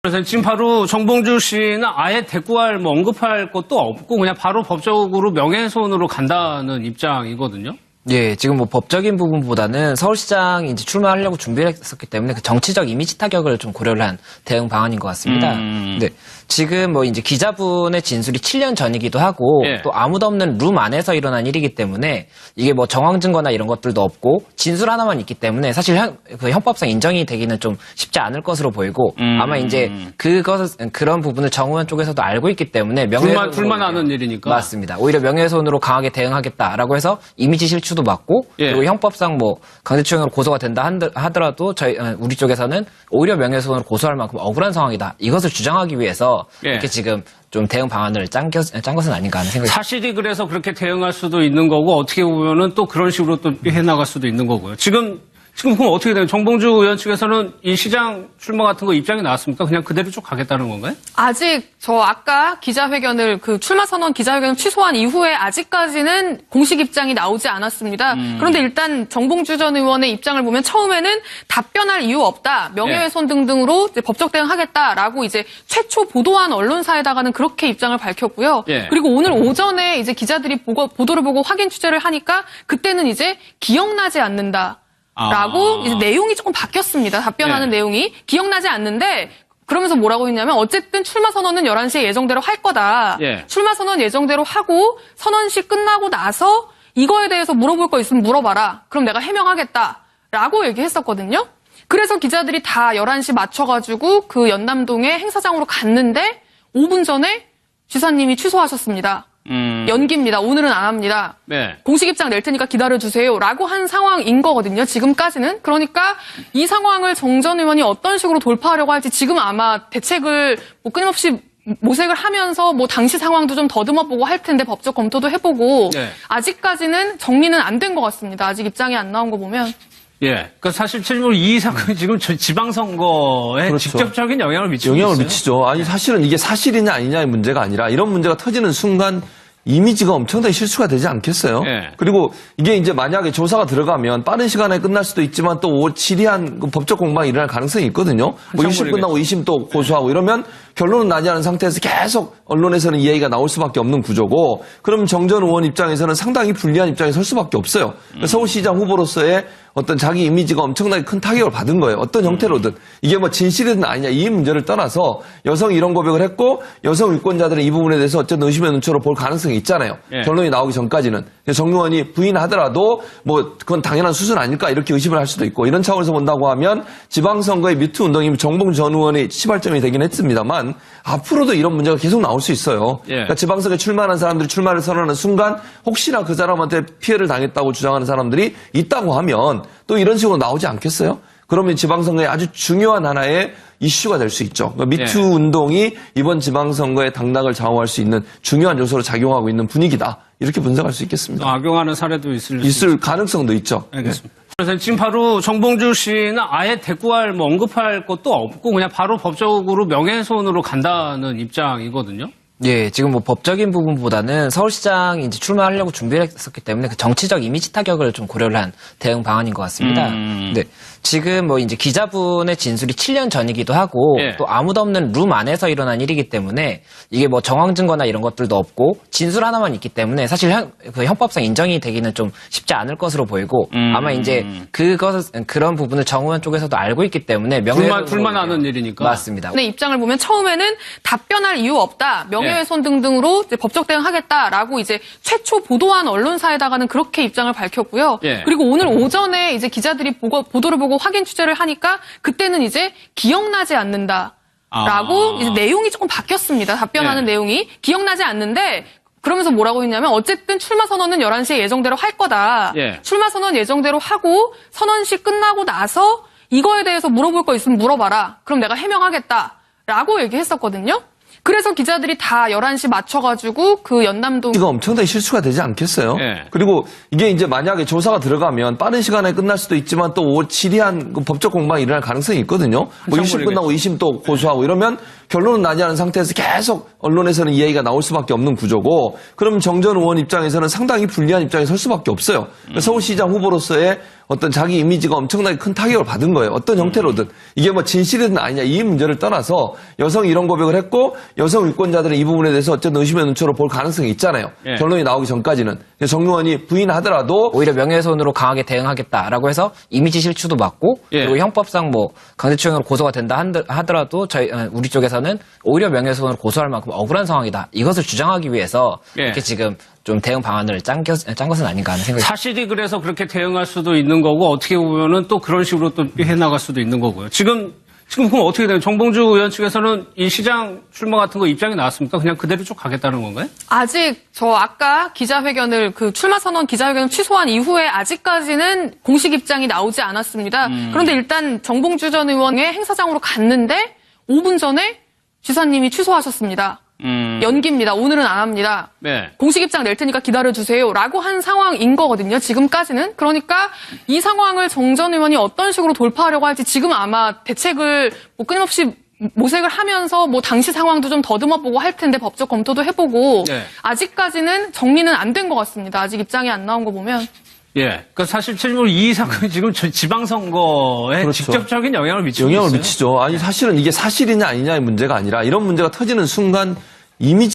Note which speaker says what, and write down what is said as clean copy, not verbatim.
Speaker 1: 그래서 지금 바로 정봉주 씨는 아예 대꾸할 언급할 것도 없고 그냥 바로 법적으로 명예훼손으로 간다는 입장이거든요.
Speaker 2: 예, 지금 뭐 법적인 부분보다는 서울시장 이제 출마하려고 준비를 했었기 때문에 그 정치적 이미지 타격을 좀 고려를 한 대응 방안인 것 같습니다. 네. 지금 뭐 이제 기자분의 진술이 7년 전이기도 하고 또 아무도 없는 룸 안에서 일어난 일이기 때문에 이게 뭐 정황 증거나 이런 것들도 없고 진술 하나만 있기 때문에 사실 그 형법상 인정이 되기는 좀 쉽지 않을 것으로 보이고 아마 이제 그런 부분을 정의원 쪽에서도 알고 있기 때문에
Speaker 1: 불만 하는 일이니까
Speaker 2: 맞습니다. 오히려 명예훼손으로 강하게 대응하겠다라고 해서 이미지 실추도 맞고 그리고 형법상 뭐 강제추행으로 고소가 된다 하더라도 우리 쪽에서는 오히려 명예훼손으로 고소할 만큼 억울한 상황이다. 이것을 주장하기 위해서 이렇게 지금 좀 대응 방안을 짠 것은 아닌가 하는 생각이
Speaker 1: 사실이 그래서 그렇게 대응할 수도 있는 거고 어떻게 보면은 또 그런 식으로 또 해나갈 수도 있는 거고요. 지금 그럼 어떻게 돼요? 정봉주 의원 측에서는 이 시장 출마 같은 거 입장이 나왔습니까? 그냥 그대로 쭉 가겠다는 건가요?
Speaker 3: 아직 저 아까 기자회견을 출마 선언 기자회견을 취소한 이후에 아직까지는 공식 입장이 나오지 않았습니다. 그런데 일단 정봉주 전 의원의 입장을 보면 처음에는 답변할 이유 없다, 명예훼손 등등으로 이제 법적 대응하겠다라고 이제 최초 보도한 언론사에다가는 그렇게 입장을 밝혔고요. 그리고 오늘 오전에 이제 기자들이 보도를 보고 확인 취재를 하니까 그때는 이제 기억나지 않는다. 라고 이제 내용이 조금 바뀌었습니다. 답변하는 내용이 기억나지 않는데 그러면서 뭐라고 했냐면 어쨌든 출마 선언은 11시에 예정대로 할 거다. 출마 선언 예정대로 하고 선언식 끝나고 나서 이거에 대해서 물어볼 거 있으면 물어봐라. 그럼 내가 해명하겠다. 라고 얘기했었거든요. 그래서 기자들이 다 11시 맞춰가지고 그 연남동에 행사장으로 갔는데 5분 전에 지사님이 취소하셨습니다. 연기입니다. 오늘은 안 합니다. 공식 입장 낼 테니까 기다려주세요. 라고 한 상황인 거거든요. 지금까지는. 그러니까 이 상황을 정 전 의원이 어떤 식으로 돌파하려고 할지 지금 아마 대책을 뭐 끊임없이 모색을 하면서 뭐 당시 상황도 좀 더듬어보고 할 텐데 법적 검토도 해보고 아직까지는 정리는 안 된 것 같습니다. 아직 입장이 안 나온 거 보면.
Speaker 1: 그러니까 사실 이 사건이 지금 지방선거에 직접적인 영향을 미치고 있어요.
Speaker 4: 미치죠. 아니 사실은 이게 사실이냐 아니냐의 문제가 아니라 이런 문제가 터지는 순간 이미지가 엄청나게 실수가 되지 않겠어요? 그리고 이게 이제 만약에 조사가 들어가면 빠른 시간에 끝날 수도 있지만 또 지리한 법적 공방이 일어날 가능성이 있거든요. 뭐 1심 끝나고 2심 또 고소하고 이러면 결론은 나지 않은 상태에서 계속 언론에서는 이 얘기가 나올 수밖에 없는 구조고 그럼 정 전 의원 입장에서는 상당히 불리한 입장에 설 수밖에 없어요. 서울시장 후보로서의 어떤 자기 이미지가 엄청나게 큰 타격을 받은 거예요. 어떤 형태로든. 이게 뭐 진실이든 아니냐 이 문제를 떠나서 여성이 이런 고백을 했고 여성 유권자들은 이 부분에 대해서 어쨌든 의심의 눈초로 볼 가능성이 있잖아요. 결론이 나오기 전까지는. 정 의원이 부인하더라도 뭐 그건 당연한 수순 아닐까 이렇게 의심을 할 수도 있고 이런 차원에서 본다고 하면 지방선거의 미투 운동이 정봉주 전 의원의 시발점이 되긴 했습니다만 앞으로도 이런 문제가 계속 나올 수 있어요. 그러니까 지방선거에 출마하는 사람들이 출마를 선언하는 순간 혹시나 그 사람한테 피해를 당했다고 주장하는 사람들이 있다고 하면 또 이런 식으로 나오지 않겠어요? 그러면 지방선거에 아주 중요한 하나의 이슈가 될 수 있죠. 그러니까 미투 운동이 이번 지방선거의 당락을 좌우할 수 있는 중요한 요소로 작용하고 있는 분위기다. 이렇게 분석할 수 있겠습니다.
Speaker 1: 악용하는 사례도 있을
Speaker 4: 가능성도 있죠.
Speaker 1: 알겠습니다. 그래서 지금 바로 정봉주 씨는 아예 대꾸할 언급할 것도 없고 그냥 바로 법적으로 명예훼손으로 간다는 입장이거든요.
Speaker 2: 예, 지금 뭐 법적인 부분보다는 서울시장 이제 출마하려고 준비를 했었기 때문에 그 정치적 이미지 타격을 좀 고려를 한 대응 방안인 것 같습니다. 네. 지금 뭐 이제 기자분의 진술이 7년 전이기도 하고 또 아무도 없는 룸 안에서 일어난 일이기 때문에 이게 뭐 정황 증거나 이런 것들도 없고 진술 하나만 있기 때문에 사실 그 형법상 인정이 되기는 좀 쉽지 않을 것으로 보이고 아마 이제 그런 부분을 정의원 쪽에서도 알고 있기 때문에
Speaker 1: 불만 하는 일이니까
Speaker 2: 맞습니다.
Speaker 3: 네, 입장을 보면 처음에는 답변할 이유 없다, 명예훼손 등등으로 이제 법적 대응하겠다라고 이제 최초 보도한 언론사에다가는 그렇게 입장을 밝혔고요. 그리고 오늘 오전에 이제 기자들이 보도를 보고 확인 취재를 하니까 그때는 이제 기억나지 않는다. 라고 이제 내용이 조금 바뀌었습니다. 답변하는 내용이 기억나지 않는데 그러면서 뭐라고 했냐면 어쨌든 출마 선언은 11시에 예정대로 할 거다. 출마 선언 예정대로 하고 선언식 끝나고 나서 이거에 대해서 물어볼 거 있으면 물어봐라. 그럼 내가 해명하겠다. 라고 얘기했었거든요. 그래서 기자들이 다 11시 맞춰가지고 그 연남동
Speaker 4: 이거 엄청나게 실수가 되지 않겠어요? 그리고 이게 이제 만약에 조사가 들어가면 빠른 시간에 끝날 수도 있지만 또 지리한 법적 공방이 일어날 가능성이 있거든요. 뭐 1심 끝나고 2심 또 고소하고 이러면 결론은 나지 않은 상태에서 계속 언론에서는 이야기가 나올 수밖에 없는 구조고 그럼 정 전 의원 입장에서는 상당히 불리한 입장에 설 수밖에 없어요. 서울시장 후보로서의 어떤 자기 이미지가 엄청나게 큰 타격을 받은 거예요. 어떤 형태로든. 이게 뭐 진실이든 아니냐 이 문제를 떠나서 여성이 이런 고백을 했고 여성 유권자들은 이 부분에 대해서 어쨌든 의심의 눈초로 볼 가능성이 있잖아요.
Speaker 1: 예.
Speaker 4: 결론이 나오기 전까지는. 정 의원이 부인하더라도
Speaker 2: 오히려 명예훼손으로 강하게 대응하겠다라고 해서 이미지 실추도 막고
Speaker 1: 예.
Speaker 2: 그리고 형법상 뭐 강제추행으로 고소가 된다 하더라도 우리 쪽에서는 오히려 명예훼손으로 고소할 만큼 억울한 상황이다. 이것을 주장하기 위해서
Speaker 1: 예.
Speaker 2: 이렇게 지금 좀 대응 방안을 짠 것은 아닌가 하는 생각이
Speaker 1: 사실이 그래서 그렇게 대응할 수도 있는 거고 어떻게 보면은 또 그런 식으로 또 해나갈 수도 있는 거고요. 지금 그럼 어떻게 돼요? 정봉주 의원 측에서는 이 시장 출마 같은 거 입장이 나왔습니까? 그냥 그대로 쭉 가겠다는 건가요?
Speaker 3: 아직 저 아까 기자회견을 그 출마 선언 기자회견을 취소한 이후에 아직까지는 공식 입장이 나오지 않았습니다. 그런데 일단 정봉주 전 의원의 행사장으로 갔는데 5분 전에 지사님이 취소하셨습니다. 연기입니다. 오늘은 안 합니다.
Speaker 1: 네.
Speaker 3: 공식 입장 낼 테니까 기다려주세요. 라고 한 상황인 거거든요. 지금까지는. 그러니까 이 상황을 정 전 의원이 어떤 식으로 돌파하려고 할지 지금 아마 대책을 뭐 끊임없이 모색을 하면서 뭐 당시 상황도 좀 더듬어 보고 할 텐데 법적 검토도 해보고
Speaker 1: 네.
Speaker 3: 아직까지는 정리는 안 된 것 같습니다. 아직 입장이 안 나온 거 보면.
Speaker 1: 예. 그러니까 사실 최종적으로 이 사건이 지금 지방선거에
Speaker 4: 그렇죠.
Speaker 1: 직접적인 영향을 미치고
Speaker 4: 영향을
Speaker 1: 있어요.
Speaker 4: 미치죠. 아니 사실은 이게 사실이냐 아니냐의 문제가 아니라 이런 문제가 터지는 순간 이미지